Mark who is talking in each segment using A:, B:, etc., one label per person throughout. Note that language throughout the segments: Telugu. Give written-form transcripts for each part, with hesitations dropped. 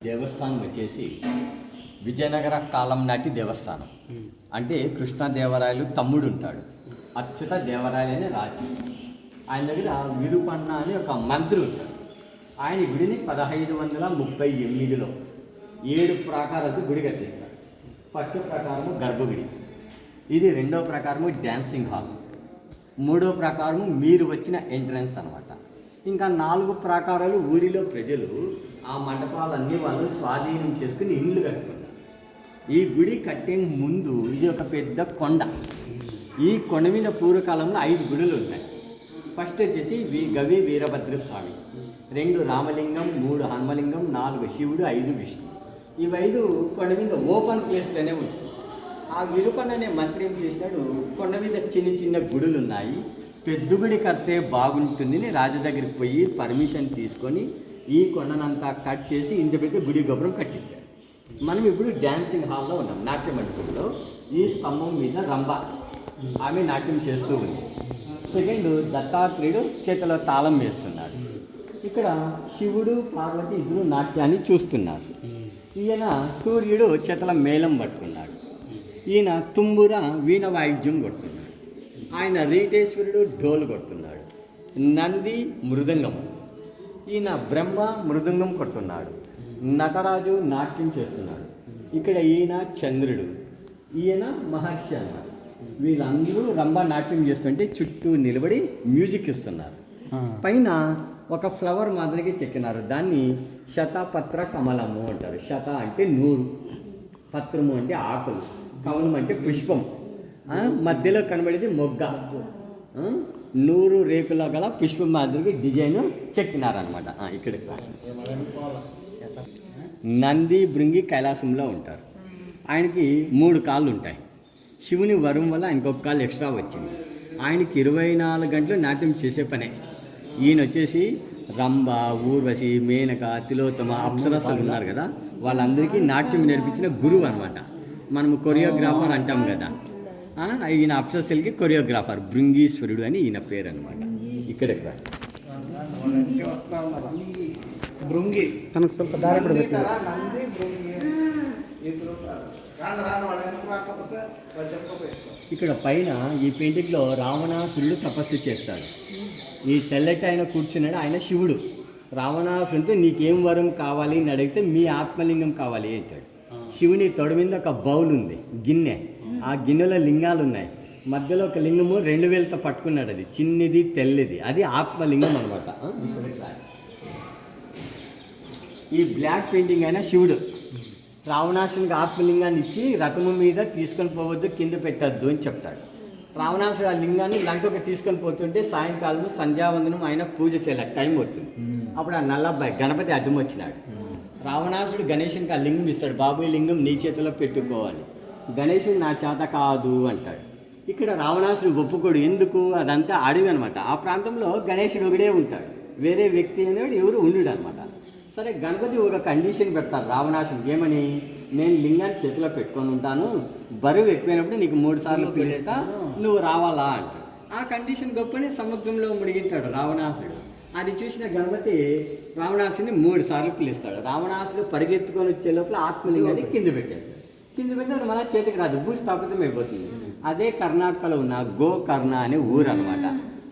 A: దేవస్థానం వచ్చేసి విజయనగర కాలం నాటి దేవస్థానం. అంటే కృష్ణదేవరాయలు తమ్ముడు ఉంటాడు, అచ్యుత దేవరాయలు అనే రాజు. ఆయన దగ్గర విరుపన్న అని ఒక మంత్రి ఉంటాడు. ఆయన గుడిని 1538లో 7 ప్రాకారాలతో గుడి కట్టిస్తారు. ఫస్ట్ ప్రకారము గర్భగుడి, ఇది రెండో ప్రకారము డ్యాన్సింగ్ హాల్, మూడో ప్రకారము మీరు వచ్చిన ఎంట్రన్స్ అనమాట. ఇంకా 4 ప్రాకారాలు ఊరిలో ప్రజలు ఆ మండపాలన్నీ వాళ్ళు స్వాధీనం చేసుకుని ఇండ్లు కట్టుకున్నారు. ఈ గుడి కట్టే ముందు ఇది ఒక పెద్ద కొండ. ఈ కొండ మీద పూర్వకాలంలో 5 గుడులు ఉన్నాయి. ఫస్ట్ వచ్చేసి గవి వీరభద్రస్వామి, 2 రామలింగం, 3 హనుమలింగం, 4 శివుడు, 5 విష్ణు. ఈ 5 కొండ మీద ఓపెన్ ప్లేస్లోనే ఉంటుంది. ఆ విరుపన్ అనే మంత్రి ఏం చేసినాడు, కొండ మీద చిన్న చిన్న గుడులు ఉన్నాయి, పెద్ద గుడి కడితే బాగుంటుందని రాజు దగ్గరికి పోయి పర్మిషన్ తీసుకొని ఈ కొండనంతా కట్ చేసి ఇంత పెద్ద గుడి గోపురం కట్టించాడు. మనం ఇప్పుడు డ్యాన్సింగ్ హాల్లో ఉన్నాం, నాట్య మండపంలో. ఈ స్తంభం మీద రంభ, ఆమె నాట్యం చేస్తూ ఉంది. సెకండ్ దత్తాత్రేయుడు చేతిలో తాళం వేస్తున్నాడు. ఇక్కడ శివుడు పార్వతి ఇద్దరు నాట్యాన్ని చూస్తున్నారు. ఈయన సూర్యుడు చేతుల మేళం పట్టుకున్నాడు. ఈయన తుంబుర వీణ వాయిద్యం కొడుతున్నాడు. ఆయన రీటేశ్వరుడు డోలు కొడుతున్నాడు. నంది మృదంగం, ఈయన బ్రహ్మ మృదంగం కొడుతున్నాడు. నటరాజు నాట్యం చేస్తున్నాడు. ఇక్కడ ఈయన చంద్రుడు, ఈయన మహర్షి అన్నారు. వీళ్ళందరూ రంభ నాట్యం చేస్తుంటే చుట్టూ నిలబడి మ్యూజిక్ ఇస్తున్నారు. పైన ఒక ఫ్లవర్ మాదిరిగా చెక్కినారు, దాన్ని శతపత్ర కమలము అంటారు. శత అంటే 100, పత్రము అంటే ఆకులు, కమలం అంటే పుష్పం, మధ్యలో కనబడేది మొగ్గ, 100 రేకుల గల పుష్పం మాదిరిగా డిజైన్ చెక్కినారనమాట. ఇక్కడ నంది భృంగి కైలాసంలో ఉంటారు. ఆయనకి 3 కాళ్ళు ఉంటాయి. శివుని వరం వల్ల ఆయనకు 1 కాళ్ళు ఎక్స్ట్రా వచ్చింది. ఆయనకి 24 గంటలు నాట్యం చేసే పనే. ఈయన వచ్చేసి రంభ, ఊర్వశి, మేనక, తిలోత్తమ, అప్సరసలు ఉన్నారు కదా, వాళ్ళందరికీ నాట్యం నేర్పించిన గురువు అనమాట. మనము కొరియోగ్రాఫర్ అంటాం కదా, ఈయన అప్సరసలకి కొరియోగ్రాఫర్, భృంగీశ్వరుడు అని ఈయన పేరు అనమాట. ఇక్కడ
B: భృంగి
C: తనకు ಸ್ವಲ್ಪ దారి కూడా పెట్టారు.
A: ఇక్కడ పైన ఈ పెయింటింగ్లో రావణాసురుడు తపస్సు చేస్తాడు. ఈ తెల్లటి ఆయన కూర్చున్నాడు, ఆయన శివుడు. రావణాసురుడితో నీకేం వరం కావాలి అని అడిగితే మీ ఆత్మలింగం కావాలి అంటాడు. శివుని తొడ మీద ఒక బౌల్ ఉంది, గిన్నె, ఆ గిన్నెలో లింగాలు ఉన్నాయి. మధ్యలో ఒక లింగము 2 వేలతో పట్టుకున్నాడు, అది చిన్నది తెల్లది, అది ఆత్మలింగం అనమాట. ఈ బ్లాక్ పెయింటింగ్ అయినా శివుడు రావణాసునికి ఆత్మలింగాన్ని ఇచ్చి రథము మీద తీసుకొని పోవద్దు, కింద పెట్టద్దు అని చెప్తాడు. రావణాసుడు ఆ లింగాన్ని లంకకు తీసుకొని పోతుంటే సాయంకాలం సంధ్యావందనం ఆయన పూజ చేయాలి, టైం అవుతుంది. అప్పుడు ఆ నల్లబ్బాయి గణపతి అడ్డం వచ్చినాడు. రావణాసుడు గణేశునికి ఆ లింగం ఇస్తాడు, బాబు ఈ లింగం నీ చేతిలో పెట్టుకోవాలి. గణేశుడు నా చేత కాదు అంటాడు. ఇక్కడ రావణాసుడు ఒప్పుకోడు, ఎందుకు, అదంతా అడవి అనమాట. ఆ ప్రాంతంలో గణేశుడు ఒకడే ఉంటాడు, వేరే వ్యక్తి అనేవాడు ఎవరు ఉండడు అనమాట. సరే, గణపతి ఒక కండిషన్ పెడతారు రావణాసుడికి, ఏమని, నేను లింగాన్ని చేతిలో పెట్టుకొని ఉంటాను, బరువు ఎక్కువైనప్పుడు నీకు 3 సార్లు పిలుస్తా, నువ్వు రావాలా అంటాడు. ఆ కండిషన్ గొప్పని సముద్రంలో మునిగింటాడు రావణాసుడు. అది చూసిన గణపతి రావణాసుని 3 సార్లు పిలుస్తాడు. రావణాసుడు పరిగెత్తుకొని వచ్చే లోపల ఆత్మలింగాన్ని కింద పెట్టేస్తాడు. కింద పెడితే మళ్ళీ చేతికి రాదు, భూస్థాపితం అయిపోతుంది. అదే కర్ణాటకలో ఉన్న గోకర్ణ అనే ఊరు అనమాట.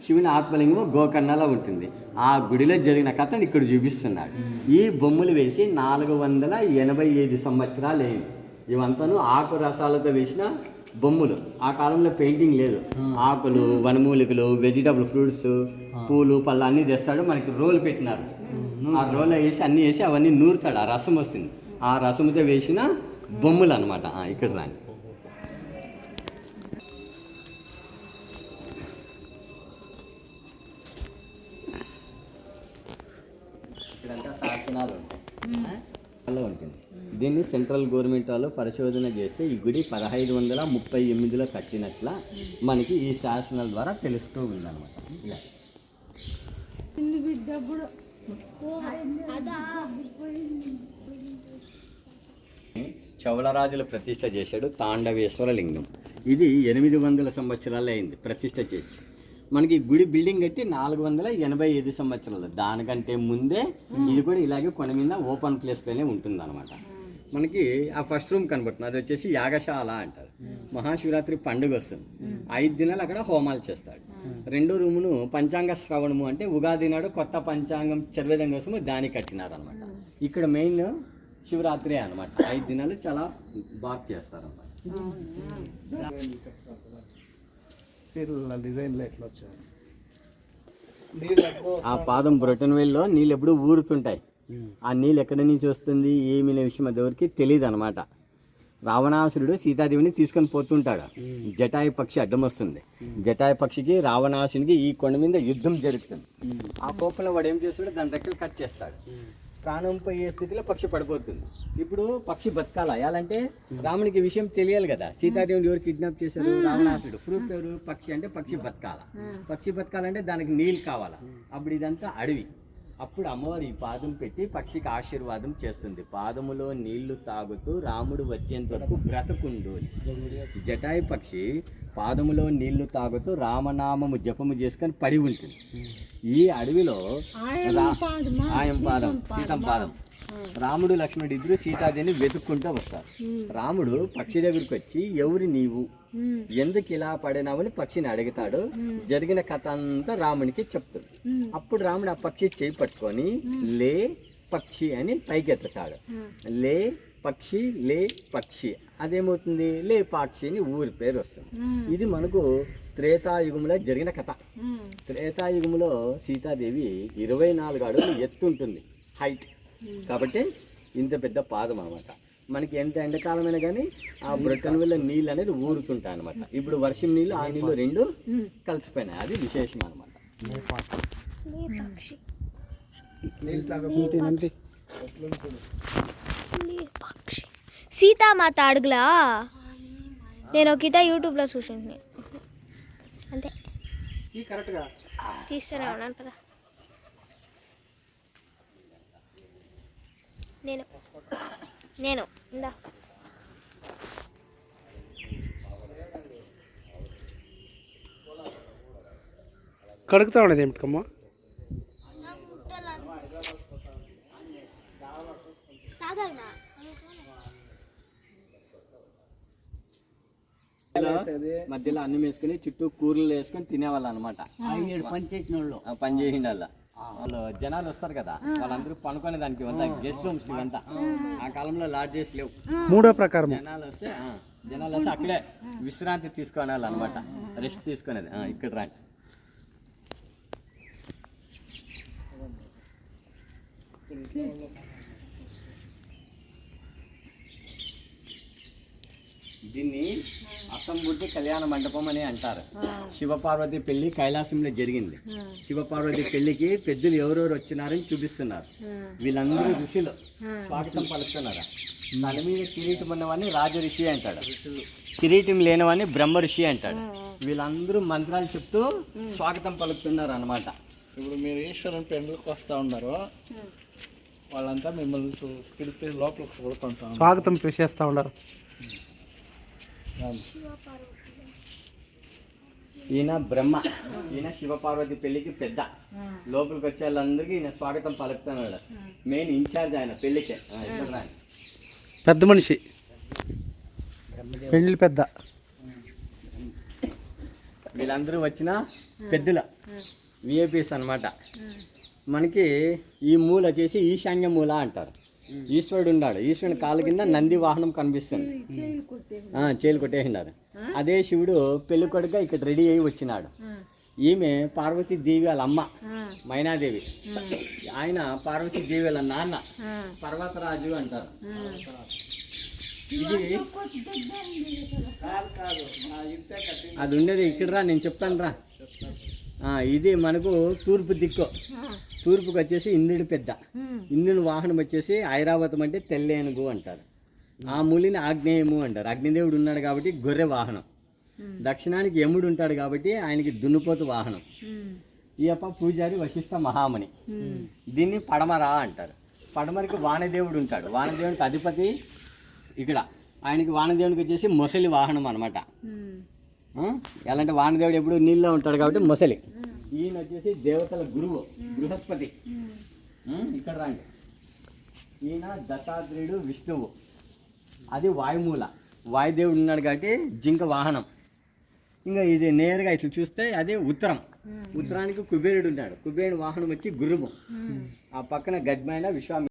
A: శివుని ఆత్మలింగము గోకర్ణలో ఉంటుంది. ఆ గుడిలో జరిగిన కథను ఇక్కడ చూపిస్తున్నాడు. ఈ బొమ్మలు వేసి 485 సంవత్సరాలు అయింది. ఇవంతాను ఆకు రసాలతో వేసిన బొమ్మలు. ఆ కాలంలో పెయింటింగ్ లేదు. ఆకులు, వనమూలికలు, వెజిటబుల్ ఫ్రూట్స్, పూలు, పళ్ళు అన్నీ తెస్తాడు. మనకి రోల్ పెట్టినారు, ఆ రోల్లో వేసి అన్నీ వేసి అవన్నీ నూరుతాడు, ఆ రసం వస్తుంది. ఆ రసంతో వేసిన బొమ్మలు అనమాట. ఇక్కడ రాని ఇక్కడంతా శాసనాలు ఉంటాయి, ఉంటుంది. దీన్ని సెంట్రల్ గవర్నమెంట్ వాళ్ళు పరిశోధన చేస్తే ఈ గుడి 1538లో కట్టినట్ల మనకి ఈ శాసనాల ద్వారా తెలుస్తూ ఉందన్నమాట. ఇలా చౌళరాజులు ప్రతిష్ట చేశాడు తాండవేశ్వర లింగం. ఇది 800 సంవత్సరాలు అయింది ప్రతిష్ట చేసి. మనకి ఈ గుడి బిల్డింగ్ కట్టి 485 సంవత్సరాలు. దానికంటే ముందే ఇది కూడా ఇలాగే కొండ మీద ఓపెన్ ప్లేస్లోనే ఉంటుంది అనమాట. మనకి ఆ ఫస్ట్ రూమ్ కనబడుతుంది, అది వచ్చేసి యాగశాల అంటారు. మహాశివరాత్రి పండుగ వస్తుంది, 5 దినాలు అక్కడ హోమాలు చేస్తాడు. రెండో రూమును పంచాంగ శ్రవణము అంటే ఉగాది నాడు కొత్త పంచాంగం చదివేదం కోసము దాన్ని కట్టినారు అనమాట. ఇక్కడ మెయిన్ శివరాత్రి అనమాట, 5 దినాలు చాలా బాగా చేస్తారు అన్నమాట.
C: డిజైన్లో ఎట్లా వచ్చాయి?
A: ఆ పాదం బ్రొటన్వేల్లో నీళ్ళు ఎప్పుడు ఊరుతుంటాయి. ఆ నీళ్ళు ఎక్కడి నుంచి వస్తుంది ఏమి విషయం అది ఎవరికి తెలియదు అనమాట. రావణాసురుడు సీతాదేవిని తీసుకొని పోతుంటాడు, జటాయు పక్షి అడ్డం వస్తుంది. జటాయు పక్షికి రావణాసునికి ఈ కొండ మీద యుద్ధం జరుగుతుంది. ఆ కోపంలో వాడు ఏం చేస్తాడు, దాని రెక్కలు కట్ చేస్తాడు. ప్రాణం పోయే స్థితిలో పక్షి పడిపోతుంది. ఇప్పుడు పక్షి బతకాల అయ్యాలంటే రామునికి విషయం తెలియాలి కదా, సీతాదేవిని ఎవరు కిడ్నాప్ చేశారు, రావణాసుడు. ప్రూఫ్ ఎవరు, పక్షి అంటే పక్షి బతకాల. పక్షి బతకాలంటే దానికి నీళ్ళు కావాలా. అప్పుడు ఇదంతా అడవి. అప్పుడు అమ్మవారు ఈ పాదం పెట్టి పక్షికి ఆశీర్వాదం చేస్తుంది. పాదములో నీళ్లు తాగుతూ రాముడు వచ్చేంత వరకు బ్రతుకుండు. జటాయి పక్షి పాదములో నీళ్లు తాగుతూ రామనామము జపము చేసుకొని పడి ఉంటుంది. ఈ అడవిలో ఆయన పాదం, సీతం పాదం. రాముడు లక్ష్మణుడు ఇద్దరు సీతాదేవిని వెతుక్కుంటూ వస్తారు. రాముడు పక్షి దగ్గరికి వచ్చి ఎవరు నీవు, ఎందుకు ఇలా పడినావని పక్షిని అడుగుతాడు. జరిగిన కథ అంతా రామునికి చెప్తాడు. అప్పుడు రాముడు ఆ పక్షి చేయి పట్టుకొని లే పక్షి అని పైకెత్తుతాడు. లే పక్షి, లే పక్షి, అదేమవుతుంది లే పక్షి అని ఊరి పేరు వస్తుంది. ఇది మనకు త్రేతాయుగంలో జరిగిన కథ. త్రేతాయుగంలో సీతాదేవి 24 అడుగులు ఎత్తుంటుంది హైట్, కాబట్టి ఇంత పెద్ద పాదం అనమాట. మనకి ఎంత ఎండాకాలమైనా కానీ ఆ బ్రొట్టన్ వల్ల నీళ్ళు అనేది ఊరుతుంటాయి అనమాట. ఇప్పుడు వర్షం నీళ్ళు ఆ నీళ్ళు రెండు కలిసిపోయినాయి, అది విశేషం అనమాట.
D: సీతామాత అడుగులా నేను ఒక యూట్యూబ్లో చూసింది, అంతే తీస్తూనే ఉన్నాను కదా. నేను ఇందా
C: కడుగుతా ఉండేది ఏమిటమ్మా?
A: మధ్యలో అన్నం వేసుకుని చుట్టూ కూరలు వేసుకొని తినేవాళ్ళు అనమాట. పని చేసిండు వాళ్ళు జనాలు వస్తారు కదా, వాళ్ళందరూ పనుకునే దానికి గెస్ట్ రూమ్స్ ఇవంతా. ఆ కాలంలో లాడ్జెస్ లేవు.
C: మూడో ప్రకారం
A: జనాలు వస్తే అక్కడే విశ్రాంతి తీసుకునే అనమాట, రెస్ట్ తీసుకునేది. ఇక్కడ రండి. దీన్ని అసంపూర్తి కళ్యాణ మండపం అని అంటారు. శివపార్వతి పెళ్లి కైలాసంలో జరిగింది. శివపార్వతి పెళ్లికి పెద్దలు ఎవరెవరు వచ్చినారని చూపిస్తున్నారు. వీళ్ళందరూ ఋషులు స్వాగతం పలుకుతున్నారు. తల మీద కిరీటం ఉన్నవాడిని రాజ ఋషి అంటాడు, కిరీటం లేనివాడిని బ్రహ్మ ఋషి అంటాడు. వీళ్ళందరూ మంత్రాలు చెప్తూ స్వాగతం పలుకుతున్నారు అనమాట.
B: ఇప్పుడు మీరు ఈశ్వరుని పెండ్లకు వస్తూ ఉన్నారు, వాళ్ళంతా మిమ్మల్ని పిలిపి లోపలికి కొడుకుంటాం,
C: స్వాగతం చేస్తూ ఉన్నారు.
A: ఈయన బ్రహ్మ, ఈయన శివపార్వతి పెళ్లికి పెద్ద. లోపలికి వచ్చే వాళ్ళందరికీ ఈయన స్వాగతం పలుకుతున్నాడు. మెయిన్ ఇన్ఛార్జ్ ఆయన పెళ్లికి.
C: పెద్ద మనిషి, పెళ్లి పెద్ద.
A: వీళ్ళందరూ వచ్చిన పెద్దల విఐపీస్ అనమాట. మనకి ఈ మూల వచ్చేసి ఈశాన్య మూల అంటారు. ఈశ్వరుడు ఉన్నాడు, ఈశ్వరుని కాళ్ళ కింద నంది వాహనం కనిపిస్తుంది, చేలు కొట్టేసినారు. అదే శివుడు పెళ్లి కొడుగా ఇక్కడ రెడీ అయ్యి వచ్చినాడు. ఈమె పార్వతీదేవి వాళ్ళ అమ్మ మైనాదేవి, ఆయన పార్వతీదేవి వాళ్ళ నాన్న పర్వతరాజు అంటారు. ఇది అది ఉండేది ఇక్కడ రా, నేను చెప్తాను రా. ఇది మనకు తూర్పు దిక్కు. తూర్పుకి వచ్చేసి ఇంద్రుడి పెద్ద, ఇంద్రుని వాహనం వచ్చేసి ఐరావతం అంటే తెల్లేనుగు అంటారు. ఆ మూలిని ఆగ్నేయము అంటారు. అగ్నిదేవుడు ఉన్నాడు కాబట్టి గొర్రె వాహనం. దక్షిణానికి యముడు ఉంటాడు కాబట్టి ఆయనకి దున్నుపోతు వాహనం. ఈ అప్ప పూజారి వశిష్ఠ మహామణి. దీన్ని పడమర అంటారు. పడమరికి వానదేవుడు ఉంటాడు. వానదేవునికి అధిపతి ఇక్కడ. ఆయనకి వానదేవునికి వచ్చేసి మొసలి వాహనం అనమాట. ఎలా అంటే వానదేవుడు ఎప్పుడు నీళ్ళలో ఉంటాడు కాబట్టి మొసలి. ఈయన వచ్చేసి దేవతల గురువు బృహస్పతి. ఇక్కడ రండి. ఈయన దత్తాత్రేయుడు విష్ణువు. అది వాయుమూల, వాయుదేవుడు ఉన్నాడు కాబట్టి జింక వాహనం. ఇంకా ఇది నేరుగా ఇట్లా చూస్తే అదే ఉత్తరం. ఉత్తరానికి కుబేరుడు ఉన్నాడు. కుబేరుడు వాహనం వచ్చి గుర్రము. ఆ పక్కన గడ్మైన విశ్వామి.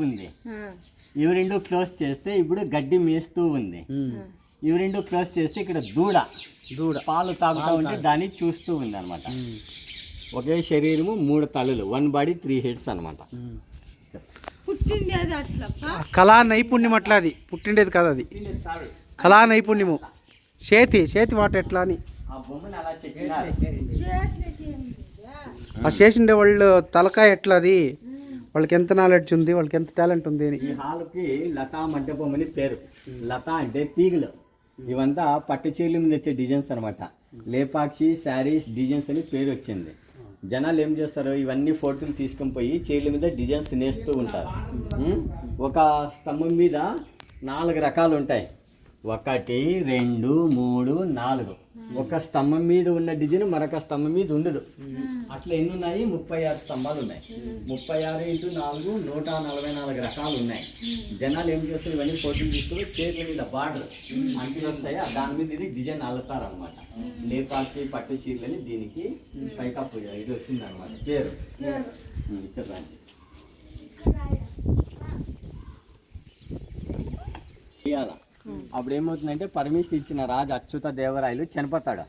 A: ఉంది. ఇవి రెండు క్లోజ్ చేస్తే ఇప్పుడు గడ్డి మేస్తూ ఉంది. ఇవి రెండు క్లోజ్ చేస్తే ఇక్కడ దూడ పాలు తాగుతూ ఉంటే దాన్ని చూస్తూ ఉంది అనమాట. ఒకే శరీరము 3 తలలు, 1 బాడీ 3 హెడ్స్ అనమాట.
C: కళా నైపుణ్యం అట్లా, అది పుట్టిండేది కాదు, అది కళా నైపుణ్యము. చేతి వాట ఎట్లా అని
A: ఆ బొమ్మను అలా చెక్కినారు.
C: ఆ చేసిండే వాళ్ళు తలకాయ ఎట్లా, అది వాళ్ళకి ఎంత నాలెడ్జ్ ఉంది, వాళ్ళకి ఎంత టాలెంట్ ఉంది అని.
A: ఈ హాల్కి లతా మండపం అని పేరు. లత అంటే తీగలు. ఇవంతా పట్టు చీరల మీద వచ్చే డిజైన్స్ అనమాట. లేపాక్షి శారీస్ డిజైన్స్ అని పేరు వచ్చింది. జనాలు ఏం చేస్తారు, ఇవన్నీ ఫోటోలు తీసుకొని పోయి చీరల మీద డిజైన్స్ నేస్తూ ఉంటారు. ఒక స్తంభం మీద 4 రకాలు ఉంటాయి. 1, 2, 3, 4. ఒక స్తంభం మీద ఉన్న డిజైన్ మరొక స్తంభం మీద ఉండదు. అట్లా ఎన్ని ఉన్నాయి? 36 స్తంభాలు ఉన్నాయి. 36 × 4 144 రకాలు ఉన్నాయి. జనాలు ఏం చేస్తారు, ఇవన్నీ ఫోటోలు తీసుకొని చేతుల మీద బార్డర్ అంచులు వస్తాయి, దాని మీద ఇది డిజైన్ అల్లుతారు అనమాట. లేపాక్షి పట్టు చీరలని దీనికి పైకప్పు ఇది వచ్చింది అనమాట పేరు. ఇక్కడ రండి. అప్పుడు ఏమవుతుందంటే పరమేశ్వరు ఇచ్చిన రాజు అచ్యుత దేవరాయలు చనిపోతాడు.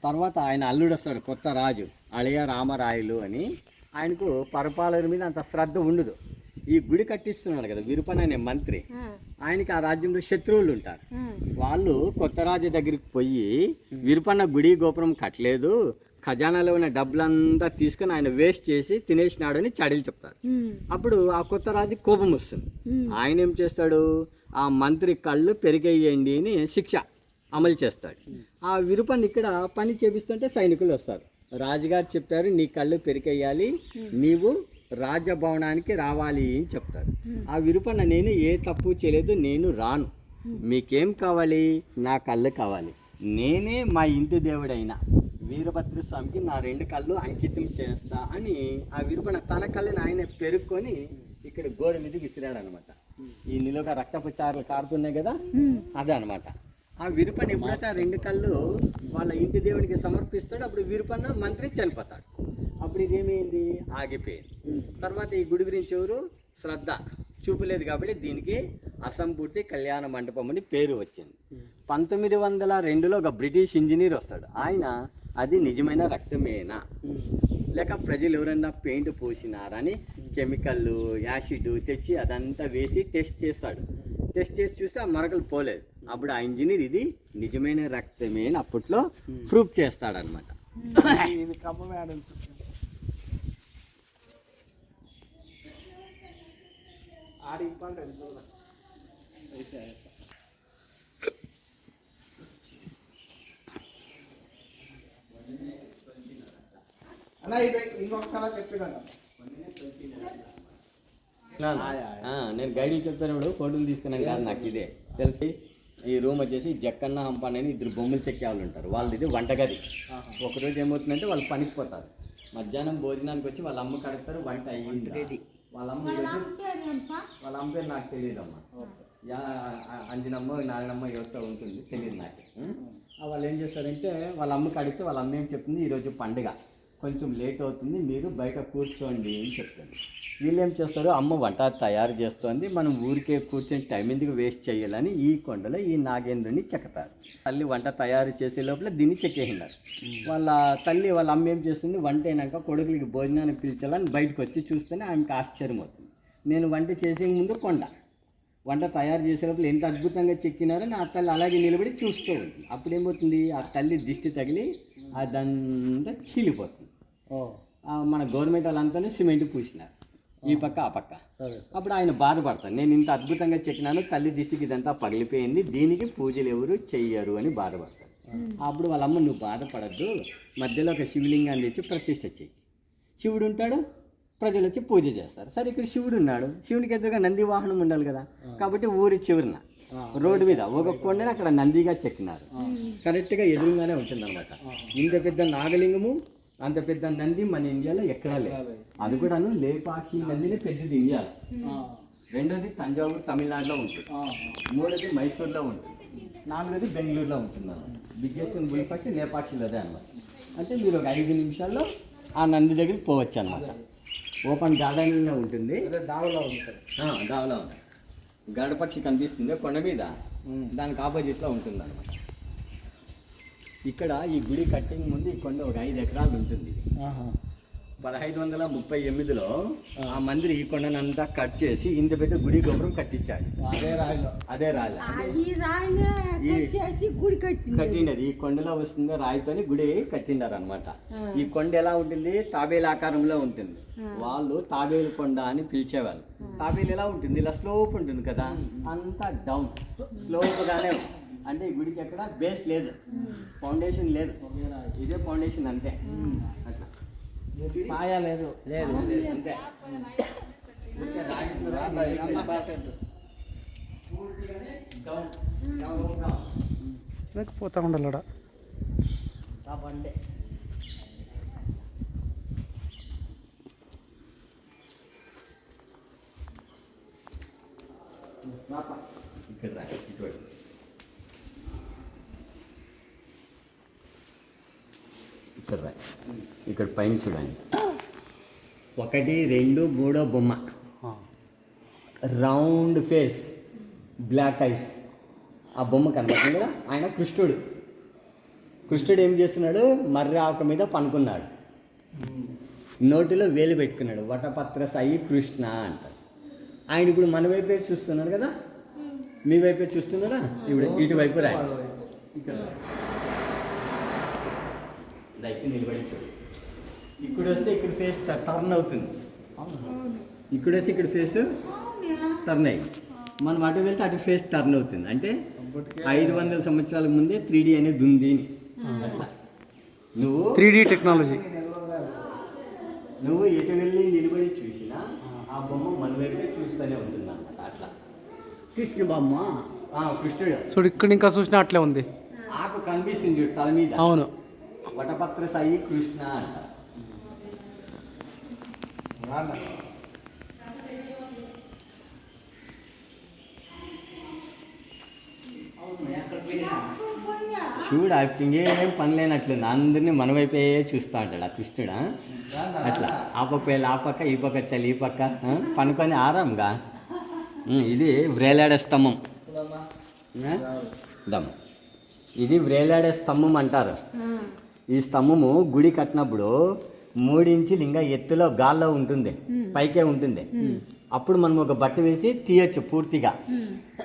A: తర్వాత ఆయన అల్లుడు వస్తాడు, కొత్త రాజు అళయ రామరాయలు అని. ఆయనకు పరిపాలన మీద అంత శ్రద్ధ ఉండదు. ఈ గుడి కట్టిస్తున్నాడు కదా విరుపన్న అనే మంత్రి, ఆయనకి ఆ రాజ్యంలో శత్రువులు ఉంటారు. వాళ్ళు కొత్త రాజు దగ్గరికి పోయి విరుపన్న గుడి గోపురం కట్టలేదు, ఖజానాలో ఉన్న డబ్బులంతా తీసుకుని ఆయన వేస్ట్ చేసి తినేసినాడు అని చాడీలు చెప్తారు. అప్పుడు ఆ కొత్త రాజు కోపం వస్తుంది. ఆయన ఏం చేస్తాడు, ఆ మంత్రి కళ్ళు పెరిగేయండి అని శిక్ష అమలు చేస్తాడు. ఆ విరుపన్న ఇక్కడ పని చేపిస్తుంటే సైనికులు వస్తారు. రాజుగారు చెప్పారు నీ కళ్ళు పెరికేయాలి, నీవు రాజభవనానికి రావాలి అని చెప్తారు. ఆ విరుపన్న నేను ఏ తప్పు చేయలేదు, నేను రాను, మీకేం కావాలి, నా కళ్ళు కావాలి, నేనే మా ఇంటి దేవుడైన వీరభద్ర స్వామికి నా 2 కళ్ళు అంకితం చేస్తా అని ఆ విరుపన్న తన కళ్ళని ఆయన పెరుక్కొని ఇక్కడ గోడ మీద విసిరాడు అనమాట. ఈ నిలువుగా రక్తపు చారులు కారుతున్నాయి కదా, అదే అనమాట. ఆ విరుపన్న ఎప్పుడైతే ఆ 2 కళ్ళు వాళ్ళ ఇంటి దేవుడికి సమర్పిస్తాడు, అప్పుడు విరుపన్న మంత్రి చనిపోతాడు. అప్పుడు ఇదేమైంది, ఆగిపోయింది. తర్వాత ఈ గుడి గురించి ఎవరు శ్రద్ధ చూపలేదు కాబట్టి దీనికి అసంపూర్తి కళ్యాణ మండపం అని పేరు వచ్చింది. 1902లో ఒక బ్రిటిష్ ఇంజనీర్ వస్తాడు. ఆయన అది నిజమైన రక్తమేనా లేక ప్రజలు ఎవరైనా పెయింట్ పోసినారని కెమికల్ యాసిడ్ తెచ్చి అదంతా వేసి టెస్ట్ చేస్తాడు. టెస్ట్ చేసి చూస్తే ఆ మరకలు పోలేదు. అప్పుడు ఆ ఇంజనీర్ ఇది నిజమైన రక్తమే అని అప్పట్లో ప్రూఫ్ చేస్తాడనమాట. నేను గైడీలు చెప్పినప్పుడు ఫోటోలు తీసుకున్నాను కాదు, నాకు ఇదే తెలిసి. ఈ రూమ్ వచ్చేసి జక్కన్న హంపాన్ అని 2 బొమ్మలు చెక్కే వాళ్ళు ఉంటారు. వాళ్ళది ఇది వంటగది. ఒకరోజు ఏమవుతుందంటే వాళ్ళు పనికి పోతారు, మధ్యాహ్నం భోజనానికి వచ్చి వాళ్ళ అమ్మ కడుగుతారు, వంట అయ్యింది. వాళ్ళ అమ్మ పేరు నాకు తెలియదమ్మా, అంజనమ్మ నాయనమ్మ ఎవరితో ఉంటుంది తెలియదు నాకు. వాళ్ళు ఏం చేస్తారంటే వాళ్ళ అమ్మకి అడిగితే వాళ్ళ అమ్మ ఏం చెప్తుంది, ఈరోజు పండుగ కొంచెం లేట్ అవుతుంది, మీరు బయట కూర్చోండి అని చెప్తుంది. వీళ్ళు ఏం చేస్తారు, అమ్మ వంట తయారు చేస్తుంది, మనం ఊరికే కూర్చొని టైం ఎందుకు వేస్ట్ చేయాలని ఈ కొండలో ఈ నాగేంద్రుని చెక్కుతారు. తల్లి వంట తయారు చేసే లోపల దీన్ని చెక్కేసినారు. వాళ్ళ తల్లి వాళ్ళ అమ్మ ఏం చేస్తుంది, వంట అయినాక కొడుకులకి భోజనానికి పిలిచాలని బయటకు వచ్చి చూస్తేనే ఆమెకు ఆశ్చర్యం అవుతుంది. నేను వంట చేసే ముందు కొండ వంట తయారు చేసే లోపల ఎంత అద్భుతంగా చెక్కినారని ఆ తల్లి అలాగే నిలబడి చూస్తూ ఉంటుంది. అప్పుడు ఏమవుతుంది, ఆ తల్లి దిష్టి తగిలి అదంతా చీలిపోతుంది. మన గవర్నమెంట్ వాళ్ళంతానే సిమెంట్ పూసినారు. ఈ పక్క ఆ పక్క.
B: సరే.
A: అప్పుడు ఆయన బాధపడతాడు, నేను ఇంత అద్భుతంగా చెక్కినాను, తల్లి దిష్టికి ఇదంతా పగిలిపోయింది, దీనికి పూజలు ఎవరు చెయ్యరు అని బాధపడతాడు. అప్పుడు వాళ్ళమ్మ, నువ్వు బాధపడద్దు, మధ్యలో ఒక శివలింగాన్ని తెచ్చి ప్రతిష్ఠ చెయ్యి, శివుడు ఉంటాడు, ప్రజలు వచ్చి పూజ చేస్తారు. సరే, ఇక్కడ శివుడు ఉన్నాడు, శివునికి ఎదురుగా నంది వాహనం ఉండాలి కదా, కాబట్టి ఊరి చివరిన రోడ్డు మీద ఒక కొండని అక్కడ నందిగా చెక్కినారు. కరెక్ట్గా ఎదురుగానే ఉంటుంది అనమాట. ఇంత పెద్ద నాగలింగము, అంత పెద్ద నంది మన ఇండియాలో ఎక్కడా లేదు. అది కూడాను లేపాక్షి నందిని పెద్దది ఇండియాలో. రెండోది తంజావూరు తమిళనాడులో ఉంటుంది, మూడోది మైసూర్లో ఉంటుంది, నాలుగోది బెంగళూరులో ఉంటుంది అన్నమాట. బిగ్గెస్ట్ బుల్పట్టి లేపాక్షిలోదే అనమాట. అంటే మీరు ఒక 5 నిమిషాల్లో ఆ నంది దగ్గరికి పోవచ్చు అనమాట. ఓపెన్ గార్డెన్లో ఉంటుంది,
B: దావలో ఉంటుంది.
A: దావలో ఉంటుంది. గడపక్షి కనిపిస్తుంది కొండ మీద, దానికి ఆపోజిట్లో ఉంటుంది అనమాట. ఇక్కడ ఈ గుడి కట్టింగ్ ముందు ఈ కొండ ఒక 5 ఎకరాలు ఉంటుంది. 1538లో ఆ మందిరి ఈ కొండనంతా కట్ చేసి ఇంత పెద్ద గుడి గోపురం కట్టించాడు. అదే రాయి కట్టిండది. ఈ కొండలో వస్తుందో రాయితోని గుడి కట్టిండారు అనమాట. ఈ కొండ ఎలా ఉంటుంది, తాబేలు ఆకారంలో ఉంటుంది. వాళ్ళు తాబేలు కొండ అని పిలిచేవాళ్ళు. తాబేలు ఎలా ఉంటుంది, ఇలా స్లోప్ ఉంటుంది కదా, అంతా డౌన్ స్లోప్ గానే. అంటే ఈ గుడికి ఎక్కడ బేస్ లేదు, ఫౌండేషన్ లేదు, ఇదే ఫౌండేషన్ అంతే. అట్లా
B: మాయా లేదు.
A: లేదు అంతే.
C: పోతా ఉండాలడ
A: ఇక్కడ రా, చూడు. ఇక్కడ రా, ఇక్కడ పైన చూడండి. 1, 2, 3 బొమ్మ, రౌండ్ ఫేస్, బ్లాక్ ఐస్. ఆ బొమ్మ కనబడుతుంది కదా, ఆయన కృష్ణుడు. కృష్ణుడు ఏం చేస్తున్నాడు, మర్రి ఆకు మీద పనుకున్నాడు, నోటిలో వేలు పెట్టుకున్నాడు, వటపత్ర సాయి కృష్ణ అంటారు. ఆయన ఇప్పుడు మన వైపే చూస్తున్నాడు కదా, మీ వైపే చూస్తున్నాడా, ఇప్పుడు ఇటువైపు రాయి. ఇక్కడ లైక్ నిలబడి చూడు. ఇక్కడ వస్తే ఇక్కడ ఫేస్ టర్న్ అవుతుంది, ఇక్కడ వస్తే ఇక్కడ ఫేస్ టర్న్ అయ్యి, మనం అటు వెళ్తే అటు ఫేస్ టర్న్ అవుతుంది. అంటే 500 సంవత్సరాల ముందే 3D అనేది ఉంది. అట్లా నువ్వు
C: 3D టెక్నాలజీ.
A: నువ్వు ఎటు వెళ్ళి నిలబడి చూసినా ఆ బొమ్మ మన వైపే చూస్తూనే ఉంటుంది అన్నమాట. అట్లా కృష్ణ బొమ్మ, కృష్ణుడు
C: చూడు, ఇక్కడ ఇంకా చూసినా అట్లే ఉంది.
A: ఆకు కనిపిస్తుంది చూడు తల మీద.
C: అవును,
A: వటపత్ర సాయి కృష్ణ అంట. శివుడు ఇంకేం పని లేనట్లేదు, అందరినీ మన వైపే చూస్తూ ఉంటాడు ఆ కృష్ణుడా. అట్లా ఆ పక్క వెళ్ళి ఆ పక్క, ఈ పక్క చలి ఈ పక్క పనుకొని ఆరాంగా. ఇది వ్రేలాడే స్తంభం. ఇది వ్రేలాడే స్తంభం అంటారు. ఈ స్తంభము గుడి కట్టినప్పుడు 3 ఇంచులు ఇంకా ఎత్తులో గాల్లో ఉంటుంది, పైకే ఉంటుంది. అప్పుడు మనం ఒక బట్ట వేసి తీయచ్చు పూర్తిగా.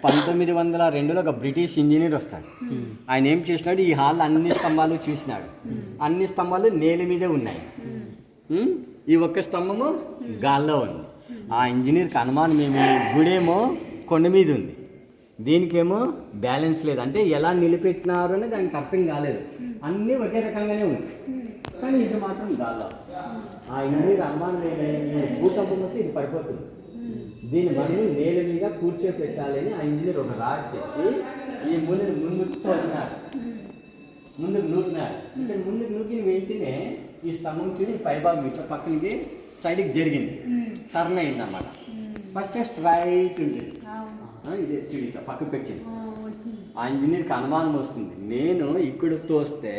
A: 1902లో ఒక బ్రిటిష్ ఇంజనీర్ వస్తాడు. ఆయన ఏం చేసినాడు, ఈ హాల్ అన్ని స్తంభాలు చూసినాడు. అన్ని స్తంభాలు నేల మీదే ఉన్నాయి, ఈ ఒక్క స్తంభము గాల్లో ఉంది. ఆ ఇంజనీర్కి అనుమానం ఏమి, గుడేమో కొండ మీద ఉంది, దీనికేమో బ్యాలెన్స్ లేదు. అంటే ఎలా నిలబెట్టినారు అని దానికి అర్థం కాలేదు. అన్నీ ఒకే రకంగానే ఉంది, కానీ ఇది మాత్రం గాల్లో. ఆ ఇంజనీర్ అనుమానం ఏమి, భూకంపం వస్తే ఇది పడిపోతుంది, దీన్ని మనం నేల మీద కూర్చోపెట్టాలని ఆ ఇంజనీర్ ఒక రాడ్ తెచ్చి ఈ ముందుకు ముందుకు తోసినాడు, ముందుకు నూకినాడు. ఇక్కడ ముందుకు నూకిన వెంటనే ఈ స్తంభం చూడి పైభాగం ఇట్లా పక్కనికి సైడ్కి జరిగింది, టర్న్ అయింది అన్నమాట. ఫస్ట్ స్ట్రైట్ ఉంటుంది, ఇది చూడు ఇట్లా పక్కకు వచ్చింది. ఆ ఇంజనీర్కి అనుమానం వస్తుంది, నేను ఇక్కడ తోస్తే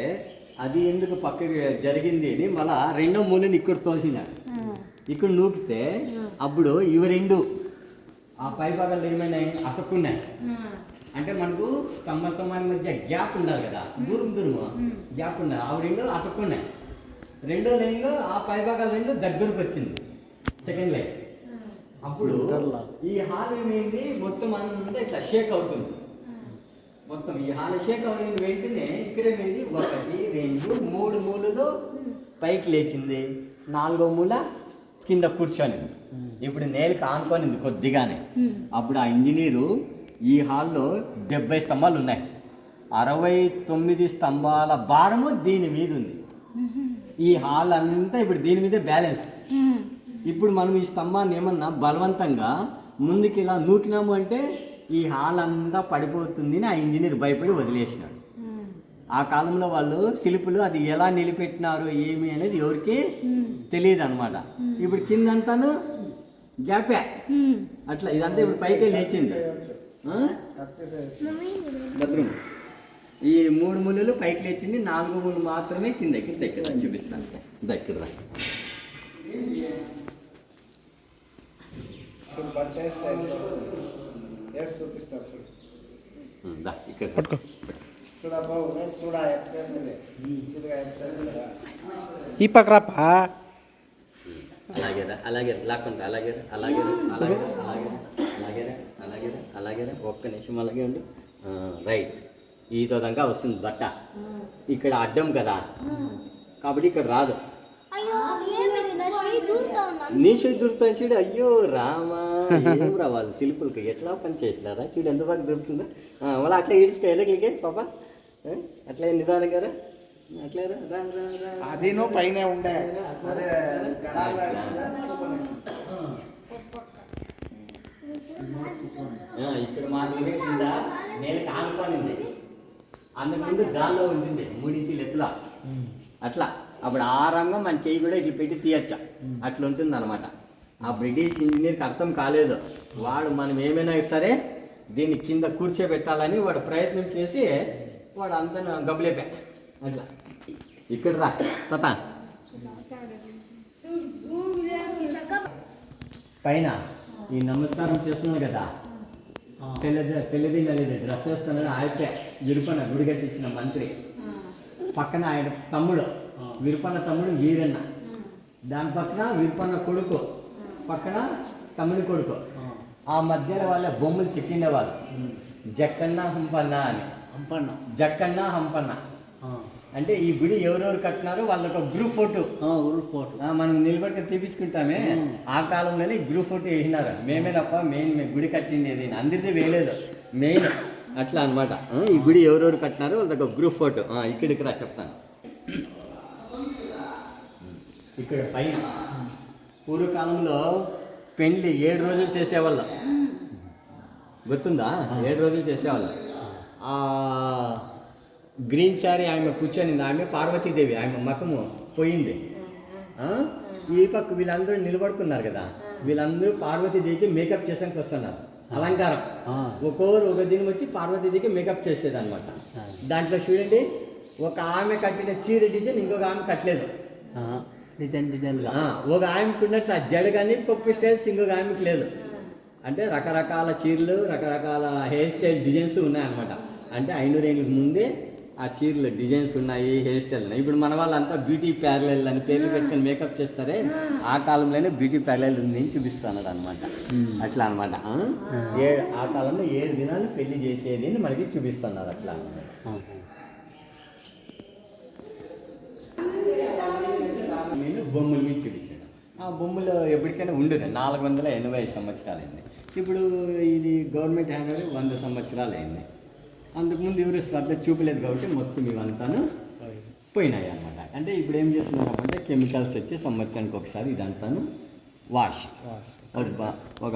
A: అది ఎందుకు పక్కకి జరిగింది అని. మళ్ళా రెండో మూలని ఇక్కడ తోసినాడు, ఇక్కడ నూకితే అప్పుడు ఇవి రెండు ఆ పై భాగాలు ఏమైనా అతుక్కున్నాయి. అంటే మనకు స్తంభానికి మధ్య గ్యాప్ ఉండాలి కదా, దూరం గ్యాప్ ఉండాలి, అవి రెండు అతుక్కున్నాయి. రెండో లైన్లో ఆ పై భాగాలు రెండు దగ్గరకు వచ్చింది, సెకండ్ లైన్. అప్పుడు ఈ హాల్ ఏమైంది, మొత్తం అంతా ఇట్లా షేక్ అవుతుంది. మొత్తం ఈ హాల్ షేక్ అవుతుంది. వెంటనే ఇక్కడేమైంది, 1, 2, 3 మూలలు పైకి లేచింది, 4వ మూల కింద కూర్చొని. ఇప్పుడు నేలకు ఆనుకోనింది కొద్దిగానే. అప్పుడు ఆ ఇంజనీరు ఈ హాల్లో 70 స్తంభాలు ఉన్నాయి, 69 స్తంభాల భారము దీని మీద ఉంది. ఈ హాల్ అంతా ఇప్పుడు దీని మీదే బ్యాలెన్స్. ఇప్పుడు మనం ఈ స్తంభాన్ని ఏమన్నా బలవంతంగా ముందుకు ఇలా నూకినాము అంటే ఈ హాల్ అంతా పడిపోతుంది అని ఆ ఇంజనీర్ భయపడి వదిలేసినాడు. ఆ కాలంలో వాళ్ళు శిల్పులు అది ఎలా నిలబెట్టినారు ఏమి అనేది ఎవరికి తెలియదు అనమాట. ఇప్పుడు కిందంతాను గ్యాపే అట్లా, ఇదంతా ఇప్పుడు పైకే లేచింది. బత్రూమ్ ఈ 3 ముళ్ళు పైకి లేచింది, 4 ముళ్ళు మాత్రమే కింద దగ్గర చూపిస్తాను. దగ్గర ఇక్కడ
C: పట్టుకో. ఈ పక్క రాపా.
A: అలాగే లాక్కుంటా, అలాగే ఒక్క నిమిషం అలాగే ఉండు. రైట్, ఈతో దాకా వస్తుంది బట్ట. ఇక్కడ అడ్డం కదా కాబట్టి ఇక్కడ రాదు. నీ దొరుకుతాను చూడు. అయ్యో రామా, ఏం రా వాళ్ళు శిల్పులకి ఎట్లా పని చేసినారా చూడు, ఎంత బాగా దొరుకుతుందా. మళ్ళీ అట్లా ఈడ్చుకో ఎదగలిగే పాప, అట్లా నిదానం కదా, అట్లా
B: అది పైన ఉండే
A: ఇక్కడ మాత్రమే కింద నేలకు ఆనుకోనింది. అందుకు గాల్లో ఉంటుంది 3 ఇంచుల ఎత్తులా అట్లా. అప్పుడు ఆ రంగం మన చెయ్యి కూడా ఇట్లా పెట్టి తీయచ్చా, అట్లా ఉంటుంది అనమాట. ఆ బ్రిటిష్ ఇంజనీర్కి అర్థం కాలేదు, వాడు మనం ఏమైనా సరే దీన్ని కింద కూర్చోబెట్టాలని వాడు ప్రయత్నం చేసి వాడు అంతా గబ్బులేపా అట్లా. ఇక్కడ రా తాత, పైన ఈ నమస్కారం చేస్తున్నాడు కదా, తెల్లది నల్లది డ్రెస్ వేసుకున్నాడు. ఆయపే విరుపన్న గుడి కట్టించిన మంత్రి, పక్కన ఆయన తమ్ముడు విరుపన్న తమ్ముడు వీరన్న, దాని పక్కన విరుపన్న కొడుకు, పక్కన తమ్ముడి కొడుకు. ఆ మధ్యలో వాళ్ళ బొమ్మలు చెక్కిండేవాళ్ళు, జక్కన్న హంపన్న అని. జక్కన్న హంపన్న అంటే ఈ గుడి ఎవరెవరు కట్టినారో వాళ్ళొక గ్రూప్ ఫోటో మనం నిలబడికి తీపించుకుంటామే. ఆ కాలంలోనే గ్రూప్ ఫోటో వేసినారు. మేమేనప్ప మెయిన్ గుడి కట్టిండేది, అందరిది వేయలేదు, మెయిన్ అట్లా అనమాట. ఈ గుడి ఎవరెవరు కట్టినారో వాళ్ళొక గ్రూప్ ఫోటో. ఇక్కడికి రా చెప్తాను. ఇక్కడ పైన పూర్వకాలంలో పెళ్ళి 7 రోజులు చేసేవాళ్ళు, గుర్తుందా? 7 రోజులు చేసేవాళ్ళు. గ్రీన్ శారీ ఆమె కూర్చొనింది, ఆమె పార్వతీదేవి, ఆమె మకము పోయింది. ఈ పక్క వీళ్ళందరూ నిలబడుకున్నారు కదా, వీళ్ళందరూ పార్వతీదేవికి మేకప్ చేసానికి వస్తున్నారు, అలంకారం. ఒక్కొక్కరు ఒక దినం వచ్చి పార్వతీదేవికి మేకప్ చేసేది అనమాట. దాంట్లో చూడండి, ఒక ఆమె కట్టిన చీర డిజైన్ ఇంకొక ఆమె కట్టలేదు, డిజైన్గా. ఒక ఆమెకున్నట్లు ఆ జడ కానీ పప్పు స్టైల్స్ ఇంకొక ఆమెకి లేదు. అంటే రకరకాల చీరలు, రకరకాల హెయిర్ స్టైల్ డిజైన్స్ ఉన్నాయన్నమాట. అంటే 500 ఏళ్ళకి ముందే ఆ చీరలు డిజైన్స్ ఉన్నాయి, హెయిర్ స్టైల్ ఉన్నాయి. ఇప్పుడు మన వాళ్ళంతా బ్యూటీ పార్లర్ అని పేర్లు పెట్టుకొని మేకప్ చేస్తారే, ఆ కాలంలోనే బ్యూటీ పార్లర్ నేను చూపిస్తున్నాడు అనమాట. అట్లా అనమాట. ఆ కాలంలో 7 దినాలు పెళ్లి చేసేది మనకి చూపిస్తున్నారు అట్లా. నేను బొమ్మల మీద చూపించాను. ఆ బొమ్మలు ఎప్పటికైనా ఉండదు, 480 సంవత్సరాలు అయింది. ఇప్పుడు ఇది గవర్నమెంట్ హ్యాండ్ 100 సంవత్సరాలు అయింది. అంతకుముందు ఎవరు శ్రద్ధ చూపలేదు కాబట్టి మొత్తం ఇవంతాను పోయినాయి అనమాట. అంటే ఇప్పుడు ఏం చేస్తున్నారు అంటే కెమికల్స్ వచ్చి సంవత్సరానికి ఒకసారి ఇదంతాను వాష్ ఒక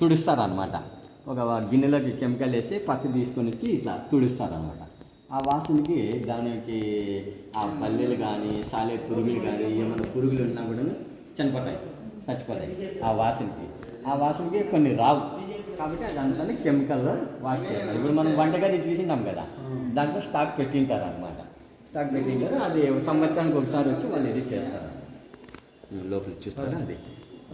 A: తుడుస్తారు అనమాట. ఒక గిన్నెలోకి కెమికల్ వేసి పత్తి తీసుకొని వచ్చి ఇట్లా తుడుస్తారు అనమాట. ఆ వాసనకి దానికి ఆ పల్లెలు కానీ సాలే పురుగులు కానీ ఏమైనా పురుగులు ఉన్నా కూడా చచ్చిపోతాయి ఆ వాసనకి కొన్ని రావు. కాబట్టి అదంతా కెమికల్లో వాష్ చేస్తారు. ఇప్పుడు మనం వంటగది చూసినాం కదా, దాంట్లో స్టాక్ పెట్టింటారు అనమాట. స్టాక్ పెట్టింటారు, అది సంవత్సరానికి ఒకసారి వచ్చి వాళ్ళు ఇది చేస్తారు. లోపల చూస్తారా అది